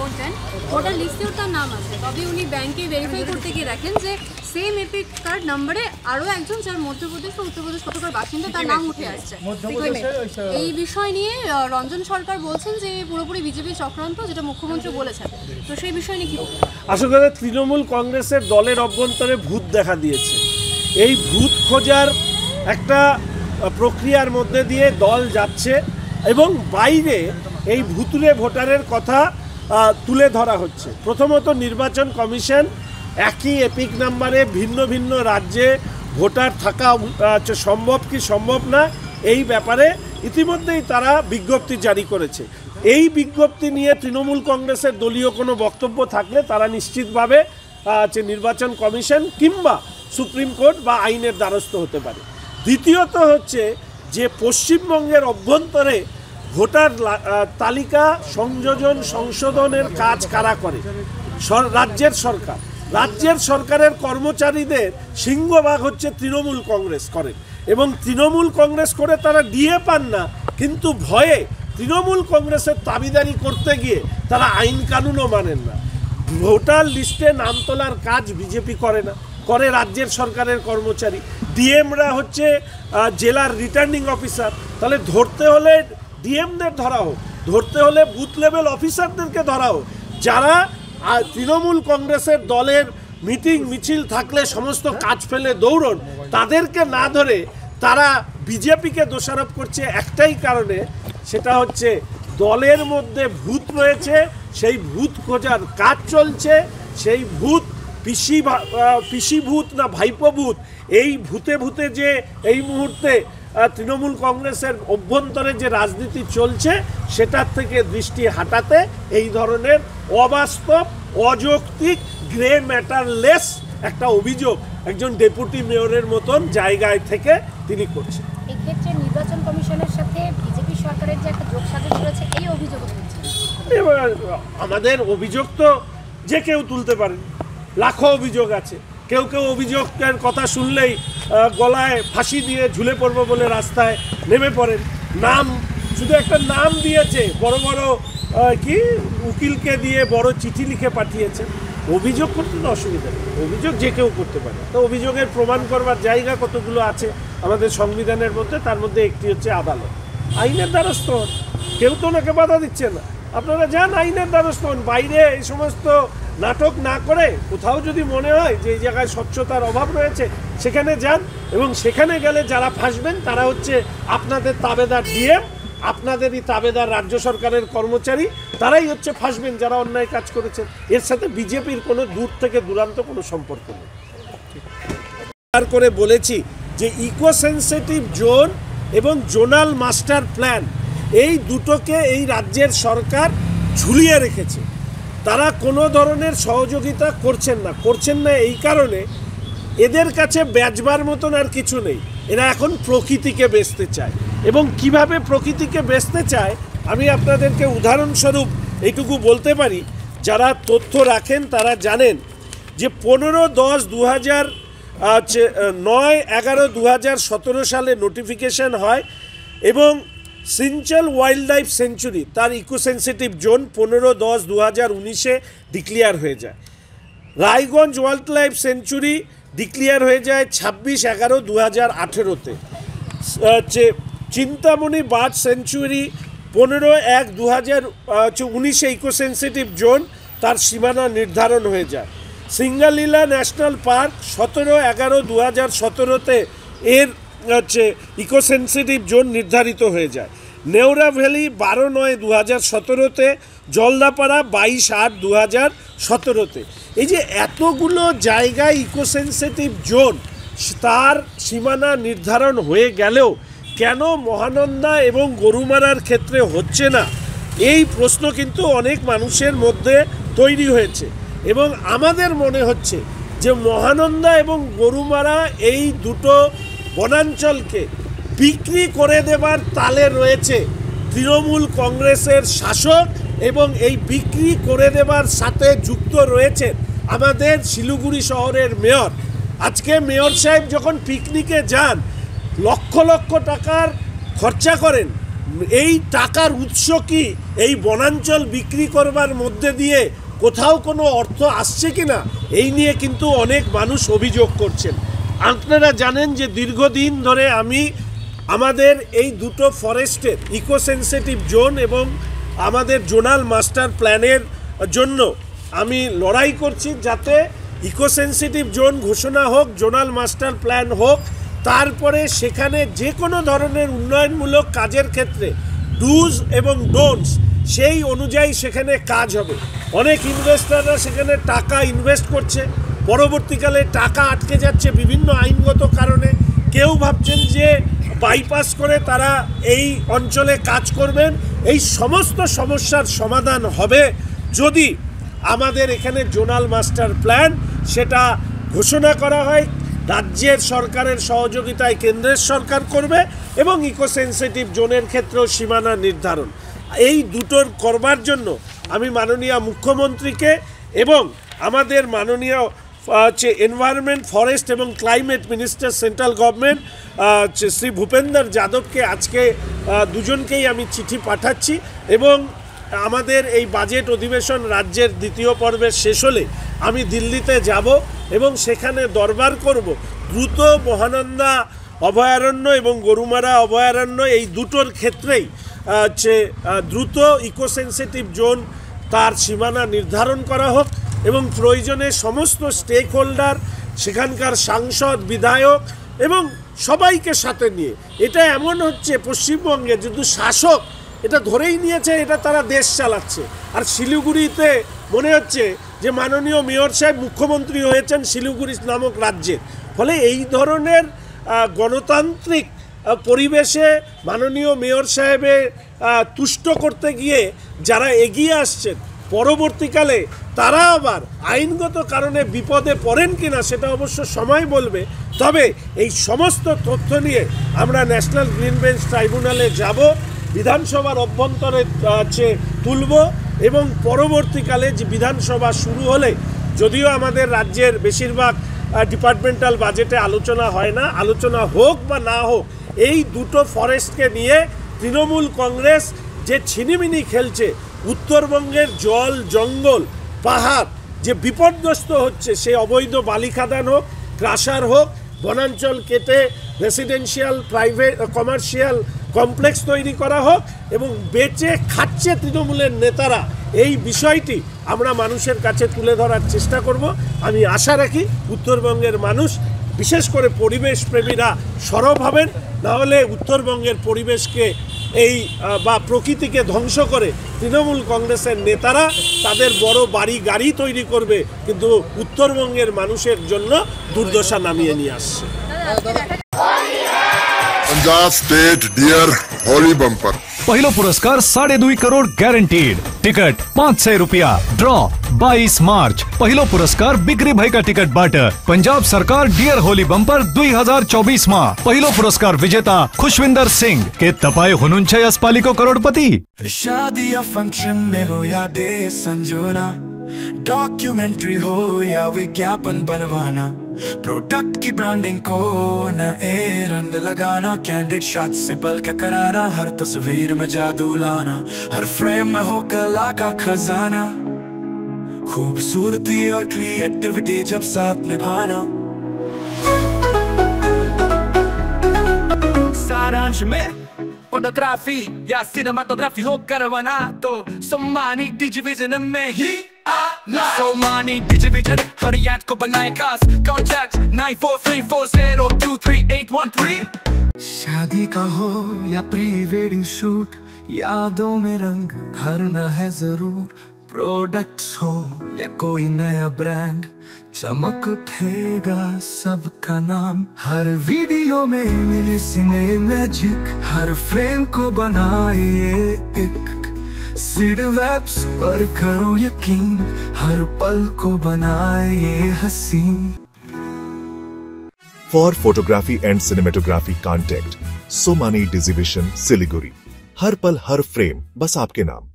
বলতেন ভোটার লিস্টেও তার নাম আছে, তবে উনি ব্যাংকে ভেরিফাই করতে গিয়ে দেখেন যে সেম এপিক কার্ড নম্বরে আরও একজন যার মধ্যপ্রদেশ বা উত্তরপ্রদেশ কতকার বাসিন্দা তার নাম উঠে আসছে। এই বিষয় নিয়ে রঞ্জন সরকার বলছেন যে পুরোপুরি বিজেপি চক্রান্ত, যেটা মুখ্যমন্ত্রী বলেছেন। তো সেই বিষয় নিয়ে কি বলবেন? আসলে তৃণমূল কংগ্রেসের দলের অভ্যন্তরে ভূত দেখা দিয়েছে। এই ভূত খোঁজার একটা প্রক্রিয়ার মধ্যে দিয়ে দল যাচ্ছে এবং বাইরে এই ভুতুরে ভোটারের কথা তুলে ধরা হচ্ছে। প্রথমত নির্বাচন কমিশন একই এপিক নাম্বারে ভিন্ন ভিন্ন রাজ্যে ভোটার থাকা সম্ভব কি সম্ভব না এই ব্যাপারে ইতিমধ্যেই তারা বিজ্ঞপ্তি জারি করেছে। এই বিজ্ঞপ্তি নিয়ে তৃণমূল কংগ্রেসের দলীয় কোনো বক্তব্য থাকলে তারা নিশ্চিতভাবে নির্বাচন কমিশন কিংবা সুপ্রিম কোর্ট বা আইনের দ্বারস্থ হতে পারে। দ্বিতীয়ত হচ্ছে যে পশ্চিমবঙ্গের অভ্যন্তরে ভোটার তালিকা সংশোধনের কাজ কারা করে? রাজ্যের সরকার। রাজ্যের সরকারের কর্মচারীদের সিংহভাগ হচ্ছে তৃণমূল কংগ্রেস করে এবং তৃণমূল কংগ্রেস করে তারা দিয়ে পান না, কিন্তু ভয়ে তৃণমূল কংগ্রেসের দাবিদারি করতে গিয়ে তারা আইন কানুনও মানেন না। ভোটার লিস্টে নাম তোলার কাজ বিজেপি করে না, করে রাজ্যের সরকারের কর্মচারী। ডিএমরা হচ্ছে জেলার রিটার্নিং অফিসার। তাহলে ধরতে হলে ডিএমদের ধরা হোক, ধরতে হলে বুথ লেভেল অফিসারদেরকে ধরা হোক। যারা তৃণমূল কংগ্রেসের দলের মিটিং মিছিল থাকলে সমস্ত কাজ ফেলে দৌড়ন, তাদেরকে না ধরে তারা বিজেপিকে দোষারোপ করছে একটাই কারণে, সেটা হচ্ছে দলের মধ্যে ভূত রয়েছে, সেই ভূত খোঁজার কাজ চলছে। সেই ভূত পিসি ভূত না ভাইপো ভূত, এই ভূতে ভূতে যে এই মুহূর্তে তৃণমূল কংগ্রেসের অভ্যন্তরে যে রাজনীতি চলছে সেটার থেকে দৃষ্টি হাটাতে এই ধরনের অবাস্তব, অযৌক্তিক, গ্রে ম্যাটারলেস একটা অভিযোগ একজন ডেপুটি মেয়রের মতন জায়গায় থেকে তিনি করছেন। এক্ষেত্রে নির্বাচন কমিশনের সাথে বিজেপি সরকারের যে একটা যোগসাজশ রয়েছে, এই অভিযোগ আমাদের অভিযোগ তো যে কেউ তুলতে পারেন, লাখো অভিযোগ আছে। কেউ কেউ অভিযোগের কথা শুনলেই গলায় ফাঁসি দিয়ে ঝুলে পড়বো বলে রাস্তায় নেমে পড়েন। নাম, শুধু একটা নাম দিয়েছে, বড় বড় উকিলকে দিয়ে বড় চিঠি লিখে পাঠিয়েছে। অভিযোগ করতে তো অসুবিধা নেই, অভিযোগ যে কেউ করতে পারে। তো অভিযোগের প্রমাণ করবার জায়গা কতগুলো আছে আমাদের সংবিধানের মধ্যে, তার মধ্যে একটি হচ্ছে আদালত। আইনের দ্বারস্থ হন, কেউ তো ওনাকে বাধা দিচ্ছে না। আপনারা যান, আইনের দ্বারস্থ হন। বাইরে এই সমস্ত নাটক না করে কোথাও যদি মনে হয় যে এই জায়গায় স্বচ্ছতার অভাব রয়েছে, সেখানে যান এবং সেখানে গেলে যারা ফাঁসবেন তারা হচ্ছে আপনাদের তাবেদার ডিএম, আপনাদেরই তাবেদার রাজ্য সরকারের কর্মচারী, তারাই হচ্ছে ফাঁসবেন যারা অন্যায় কাজ করেছেন। এর সাথে বিজেপির কোনো দূর থেকে দূরান্ত কোনো সম্পর্ক নেই। করে বলেছি যে ইকো সেন্সিটিভ জোন এবং জোনাল মাস্টার প্ল্যান, এই দুটোকে এই রাজ্যের সরকার ঝুলিয়ে রেখেছে। তারা কোনো ধরনের সহযোগিতা করছেন না এই কারণে এদের কাছে বেচবার মতন আর কিছু নেই। এরা এখন প্রকৃতিকে বেচতে চায় এবং কিভাবে প্রকৃতিকে বেচতে চায় আমি আপনাদেরকে উদাহরণস্বরূপ এইটুকু বলতে পারি। যারা তথ্য রাখেন তারা জানেন যে 15/10/2009-11/2017 সালে নোটিফিকেশন হয় এবং সিঞ্চল ওয়াইল্ড লাইফ সেঞ্চুরি তার ইকোসেন্সিটিভ জোন 15/10/2019 ডিক্লেয়ার হয়ে যায়। Raiganj wild life century declare হয়ে যায় 26/11/2018-তে। চিন্তামণি বার্ড সেঞ্চুরি 15/1/2019 ইকোসেন্সিটিভ জোন তার সীমানা নির্ধারণ হয়ে যায়। সিঙ্গালীলা ন্যাশনাল পার্ক 17/11/2017-তে এর ইকোসেন্সিটিভ জোন নির্ধারিত হয়ে যায়। নেওরা ভ্যালি 12/9/2017-তে, জলদাপাড়া 22/8/2017-তে। এই যে এতগুলো জায়গায় ইকোসেন্সিটিভ জোন তার সীমানা নির্ধারণ হয়ে গেলেও কেন মহানন্দা এবং গরুমারার ক্ষেত্রে হচ্ছে না, এই প্রশ্ন কিন্তু অনেক মানুষের মধ্যে তৈরি হয়েছে এবং আমাদের মনে হচ্ছে যে মহানন্দা এবং গরুমারা এই দুটো বনাঞ্চলকে বিক্রি করে দেবার তালে রয়েছে তৃণমূল কংগ্রেসের শাসক এবং এই বিক্রি করে দেবার সাথে যুক্ত রয়েছে আমাদের শিলিগুড়ি শহরের মেয়র। আজকে মেয়র সাহেব যখন পিকনিকে যান লক্ষ লক্ষ টাকার খরচা করেন, এই টাকার উৎস কি এই বনাঞ্চল বিক্রি করবার মধ্যে দিয়ে কোথাও কোনো অর্থ আসছে কিনা এই নিয়ে কিন্তু অনেক মানুষ অভিযোগ করছেন। আপনারা জানেন যে দীর্ঘদিন ধরে আমি আমাদের এই দুটো ফরেস্টের ইকো সেন্সিটিভ জোন এবং আমাদের জোনাল মাস্টার প্ল্যানের জন্য আমি লড়াই করছি, যাতে ইকো সেন্সিটিভ জোন ঘোষণা হোক, জোনাল মাস্টার প্ল্যান হোক, তারপরে সেখানে যে কোনো ধরনের উন্নয়নমূলক কাজের ক্ষেত্রে ডুজ এবং ডোন্টস সেই অনুযায়ী সেখানে কাজ হবে। অনেক ইনভেস্টাররা সেখানে টাকা ইনভেস্ট করছে, পরবর্তীকালে টাকা আটকে যাচ্ছে বিভিন্ন আইনগত কারণে। কেউ ভাবছেন যে বাইপাস করে তারা এই অঞ্চলে কাজ করবেন। এই সমস্ত সমস্যার সমাধান হবে যদি আমাদের এখানে জোনাল মাস্টার প্ল্যান সেটা ঘোষণা করা হয়, রাজ্যের সরকারের সহযোগিতায় কেন্দ্রের সরকার করবে এবং ইকো সেন্সিটিভ জোনের ক্ষেত্রেও সীমানা নির্ধারণ। এই দুটোর করবার জন্য আমি মাননীয় মুখ্যমন্ত্রীকে এবং আমাদের মাননীয় এনভায়রনমেন্ট, ফরেস্ট এবং climate minister central government Shri Bhupender যাদবকে আজকে দুজনকেই আমি চিঠি পাঠাচ্ছি এবং আমাদের এই বাজেট অধিবেশন রাজ্যের দ্বিতীয় পর্বের শেষ হলে আমি দিল্লিতে যাব এবং সেখানে দরবার করব দ্রুত মহানন্দা অভয়ারণ্য এবং গরুমারা অভয়ারণ্য এই দুটোর ক্ষেত্রেই দ্রুত ইকো সেন্সিটিভ জোন তার সীমানা নির্ধারণ করা হোক এবং প্রয়োজনে সমস্ত স্টেক হোল্ডার, সেখানকার সাংসদ, বিধায়ক এবং সবাইকে সাথে নিয়ে, এটা এমন হচ্ছে পশ্চিমবঙ্গে যদি শাসক এটা ধরেই নিয়েছে এটা তারা দেশ চালাচ্ছে, আর শিলিগুড়িতে মনে হচ্ছে যে মাননীয় মেয়র সাহেব মুখ্যমন্ত্রী হয়েছেন শিলিগুড়ি নামক রাজ্যের। ফলে এই ধরনের গণতান্ত্রিক পরিবেশে মাননীয় মেয়র সাহেবের তুষ্ট করতে গিয়ে যারা এগিয়ে আসছেন, পরবর্তীকালে তারা আবার আইনগত কারণে বিপদে পড়েন কিনা সেটা অবশ্য সময় বলবে। তবে এই সমস্ত তথ্য নিয়ে আমরা ন্যাশনাল গ্রিন বেঞ্চ ট্রাইব্যুনালে যাব, বিধানসভার অভ্যন্তরে তুলব এবং পরবর্তীকালে যে বিধানসভা শুরু হলে, যদিও আমাদের রাজ্যের বেশিরভাগ ডিপার্টমেন্টাল বাজেটে আলোচনা হয় না, আলোচনা হোক বা না হোক, এই দুটো ফরেস্টকে নিয়ে তৃণমূল কংগ্রেস যে ছিনিমিনি খেলছে, উত্তরবঙ্গের জল, জঙ্গল, পাহাড় যে বিপর্যস্ত হচ্ছে, সে অবৈধ বালি খাদান হোক, ক্রাশার হোক, বনাঞ্চল কেটে রেসিডেন্সিয়াল, প্রাইভেট, কমার্শিয়াল কমপ্লেক্স তৈরি করা হোক এবং বেচে খাচ্ছে তৃণমূলের নেতারা, এই বিষয়টি আমরা মানুষের কাছে তুলে ধরার চেষ্টা করব। আমি আশা রাখি উত্তরবঙ্গের মানুষ, বিশেষ করে পরিবেশ প্রেমীরা সরব হবেন, নাহলে উত্তরবঙ্গের পরিবেশকে এই বা প্রকৃতিকে ধ্বংস করে তৃণমূল কংগ্রেসের নেতারা তাদের বড় বাড়ি গাড়ি তৈরি করবে, কিন্তু উত্তরবঙ্গের মানুষের জন্য দুর্দশা নামিয়ে নিয়ে আসছে। Punjab state dear Holi bumper पहलो पुरस्कार 2.5 करोड़ गारंटीड। टिकट 500 रुपया। Draw 22 March. पहलो पुरस्कार बिक्री भाई का टिकट बाट। पंजाब सरकार डियर होली बम्पर 2024 माह पहलो पुरस्कार विजेता खुशविंदर सिंह के तपाए हुनुन 6 पालिको करोड़पति। शादी या फंक्शन में हो या डे संजोना, डॉक्यूमेंट्री हो या विज्ञापन बनवाना, प्रोडक्ट की ब्रांडिंग को न रंग लगाना, कैंडिड शॉट से बल्क कराना, हर तस्वीर में जादू लाना, हर फ्रेम में हो कला का खजाना, खूबसूरती और क्रिएटिविटी जब साथ निभाना। सारांश में फोटोग्राफी या सिनेमाटोग्राफी हो करवाना तो सम्मानी डिजिविजन में ही आना। सम्मानी डिजिविजन हर याद को बनाए खास। कॉन्टैक्ट 9434023813। शादी का हो या प्री वेडिंग शूट, यादों में रंग भरना है जरूर। प्रोडक्ट्स हो या कोई नया ब्रांड, चमक उठेगा सबका नाम। हर वीडियो में मिले सिने मैजिक, हर फ्रेम को बनाए एक सीड वेब्स पर करो यकीन, हर पल को बनाए हसीन। For photography and cinematography contact Somani Digivision Siliguri। हर पल हर फ्रेम बस आपके नाम।